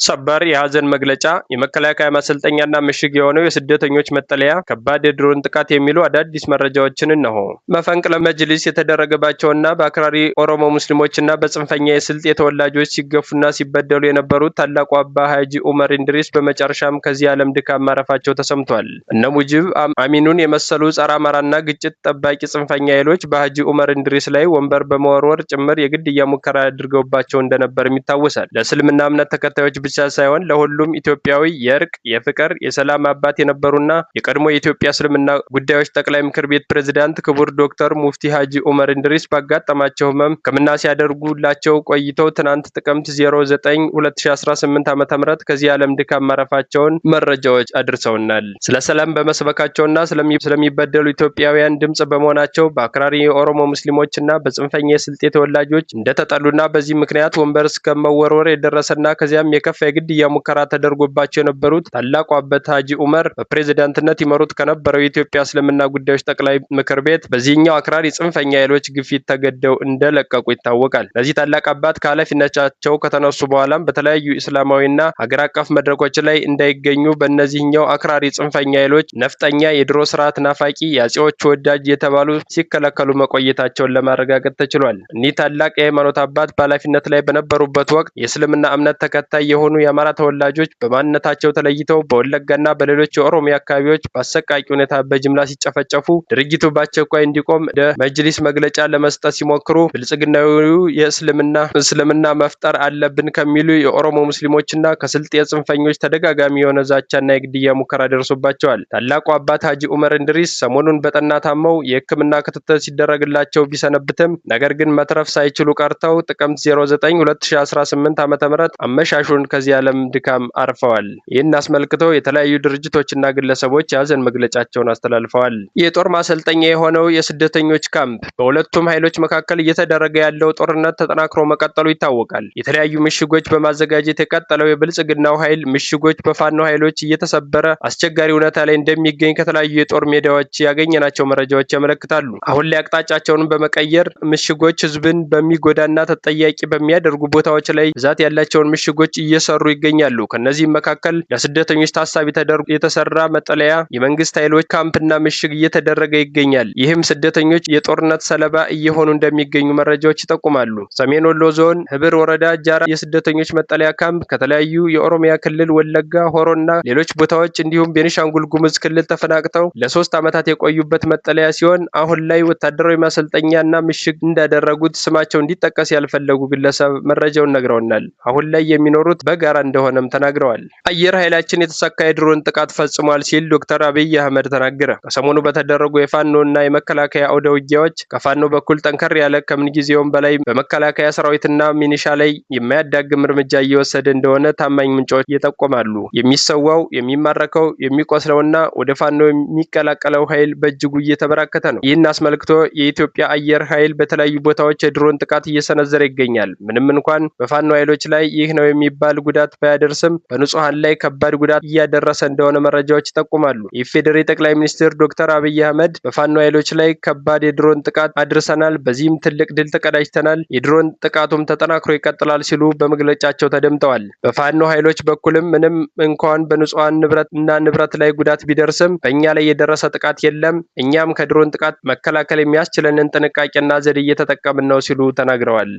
ሰበር የሐዘን መግለጫ የመከላከያ ማሰልጠኛና ምሽግ የሆነው የስደተኞች መጠለያ ከባድ የድሮን ጥቃት የሚሉ አዳዲስ መረጃዎችን እነሆ። መፈንቅለ መጅሊስ የተደረገባቸውና በአክራሪ ኦሮሞ ሙስሊሞችና በጽንፈኛ የስልጤ ተወላጆች ሲገፉና ሲበደሉ የነበሩት ታላቁ አባ ሀጂ ዑመር እንድሪስ በመጨረሻም ከዚህ ዓለም ድካም ማረፋቸው ተሰምቷል። እነ ሙጂብ አሚኑን የመሰሉ ጸረ አማራና ግጭት ጠባቂ ጽንፈኛ ኃይሎች በሀጂ ዑመር እንድሪስ ላይ ወንበር በመወርወር ጭምር የግድያ ሙከራ አድርገውባቸው እንደነበርም ይታወሳል። ለእስልምና እምነት ተከታዮች ብቻ ሳይሆን ለሁሉም ኢትዮጵያዊ የእርቅ፣ የፍቅር፣ የሰላም አባት የነበሩና የቀድሞ የኢትዮጵያ እስልምና ጉዳዮች ጠቅላይ ምክር ቤት ፕሬዝዳንት ክቡር ዶክተር ሙፍቲ ሀጂ ዑመር እንድሪስ ባጋጠማቸው ህመም ሕክምና ሲያደርጉላቸው ቆይተው ትናንት ጥቅምት 09 2018 ዓ.ም ከዚህ ዓለም ድካም ማረፋቸውን መረጃዎች አድርሰውናል። ስለ ሰላም በመስበካቸውና ስለሚበደሉ ኢትዮጵያውያን ድምጽ በመሆናቸው በአክራሪ የኦሮሞ ሙስሊሞችና በጽንፈኛ የስልጤ ተወላጆች እንደተጠሉና በዚህ ምክንያት ወንበር እስከ መወርወር የደረሰና ከዚያም የከፋ የግድያ ሙከራ ተደርጎባቸው የነበሩት ታላቁ አባት ሀጂ ዑመር በፕሬዝዳንትነት ይመሩት ከነበረው የኢትዮጵያ እስልምና ጉዳዮች ጠቅላይ ምክር ቤት በዚህኛው አክራሪ ጽንፈኛ ኃይሎች ግፊት ተገደው እንደለቀቁ ይታወቃል። ለዚህ ታላቅ አባት ከኃላፊነታቸው ከተነሱ በኋላም በተለያዩ እስላማዊና ሀገር አቀፍ መድረኮች ላይ እንዳይገኙ በእነዚህኛው አክራሪ ጽንፈኛ ኃይሎች ነፍጠኛ፣ የድሮ ስርዓት ናፋቂ፣ የአፄዎቹ ወዳጅ የተባሉ ሲከለከሉ መቆየታቸውን ለማረጋገጥ ተችሏል። እኒህ ታላቅ የሃይማኖት አባት በኃላፊነት ላይ በነበሩበት ወቅት የእስልምና እምነት ተከታይ የሆኑ የአማራ ተወላጆች በማንነታቸው ተለይተው በወለጋና በሌሎች የኦሮሚያ አካባቢዎች በአሰቃቂ ሁኔታ በጅምላ ሲጨፈጨፉ ድርጊቱ በአስቸኳይ እንዲቆም ወደ መጅሊስ መግለጫ ለመስጠት ሲሞክሩ ብልጽግናዊ እስልምና መፍጠር አለብን ከሚሉ የኦሮሞ ሙስሊሞችና ከስልጤ ጽንፈኞች ተደጋጋሚ የሆነ ዛቻና የግድያ ሙከራ ደርሶባቸዋል። ታላቁ አባት ሀጂ ዑመር እንድሪስ ሰሞኑን በጠና ታመው የሕክምና ክትትል ሲደረግላቸው ቢሰነብትም ነገር ግን መትረፍ ሳይችሉ ቀርተው ጥቅምት 09 2018 ዓ.ም አመሻሹን ከዚህ ዓለም ድካም አርፈዋል። ይህን አስመልክተው የተለያዩ ድርጅቶችና ግለሰቦች የሐዘን መግለጫቸውን አስተላልፈዋል። የጦር ማሰልጠኛ የሆነው የስደተኞች ካምፕ በሁለቱም ኃይሎች መካከል እየተደረገ ያለው ጦርነት ተጠናክሮ መቀጠሉ ይታወቃል። የተለያዩ ምሽጎች በማዘጋጀት የቀጠለው የብልጽግናው ኃይል ምሽጎች በፋኖ ኃይሎች እየተሰበረ አስቸጋሪ ሁኔታ ላይ እንደሚገኝ ከተለያዩ የጦር ሜዳዎች ያገኘናቸው መረጃዎች ያመለክታሉ። አሁን ላይ አቅጣጫቸውን በመቀየር ምሽጎች ህዝብን በሚጎዳና ተጠያቂ በሚያደርጉ ቦታዎች ላይ ብዛት ያላቸውን ምሽጎች እየሰሩ ይገኛሉ። ከነዚህም መካከል ለስደተኞች ታሳቢ ተደርጎ የተሰራ መጠለያ፣ የመንግስት ኃይሎች ካምፕና ምሽግ እየተደረገ ይገኛል። ይህም ስደተኞች የጦርነት ሰለባ እየሆኑ እንደሚገኙ መረጃዎች ይጠቁማሉ። ሰሜን ወሎ ዞን ህብር ወረዳ ጃራ የስደተኞች መጠለያ ካምፕ ከተለያዩ የኦሮሚያ ክልል ወለጋ፣ ሆሮና ሌሎች ቦታዎች እንዲሁም ቤኒሻንጉል ጉሙዝ ክልል ተፈናቅተው ለ3 ዓመታት የቆዩበት መጠለያ ሲሆን አሁን ላይ ወታደራዊ ማሰልጠኛና ምሽግ እንዳደረጉት ስማቸው እንዲጠቀስ ያልፈለጉ ግለሰብ መረጃውን ነግረውናል። አሁን ላይ የሚኖሩት በጋራ እንደሆነም ተናግረዋል። አየር ኃይላችን የተሳካ የድሮን ጥቃት ፈጽሟል ሲል ዶክተር አብይ አህመድ ተናገረ። ከሰሞኑ በተደረጉ የፋኖና የመከላከያ አውደ ውጊያዎች ከፋኖ በኩል ጠንከር ያለ ከምንጊዜውም በላይ በመከላከያ ሰራዊትና ሚኒሻ ላይ የማያዳግም እርምጃ እየወሰደ እንደሆነ ታማኝ ምንጮች ይጠቁማሉ። የሚሰዋው፣ የሚማረከው፣ የሚቆስለውና ወደ ፋኖ የሚቀላቀለው ኃይል በእጅጉ እየተበራከተ ነው። ይህን አስመልክቶ የኢትዮጵያ አየር ኃይል በተለያዩ ቦታዎች የድሮን ጥቃት እየሰነዘረ ይገኛል። ምንም እንኳን በፋኖ ኃይሎች ላይ ይህ ነው የሚባል ጉዳት ባያደርስም በንጹሃን ላይ ከባድ ጉዳት እያደረሰ እንደሆነ መረጃዎች ይጠቁማሉ። የኢፌዴሪ ጠቅላይ ሚኒስትር ዶክተር አብይ አህመድ በፋኖ ኃይሎች ላይ ከባድ የድሮን ጥቃት አድርሰናል፣ በዚህም ትልቅ ድል ተቀዳጅተናል፣ የድሮን ጥቃቱም ተጠናክሮ ይቀጥላል ሲሉ በመግለጫቸው ተደምጠዋል። በፋኖ ኃይሎች በኩልም ምንም እንኳን በንጹሃን ንብረት ላይ ጉዳት ቢደርስም በእኛ ላይ የደረሰ ጥቃት የለም፣ እኛም ከድሮን ጥቃት መከላከል የሚያስችለንን ጥንቃቄና ዘዴ እየተጠቀምን ነው ሲሉ ተናግረዋል።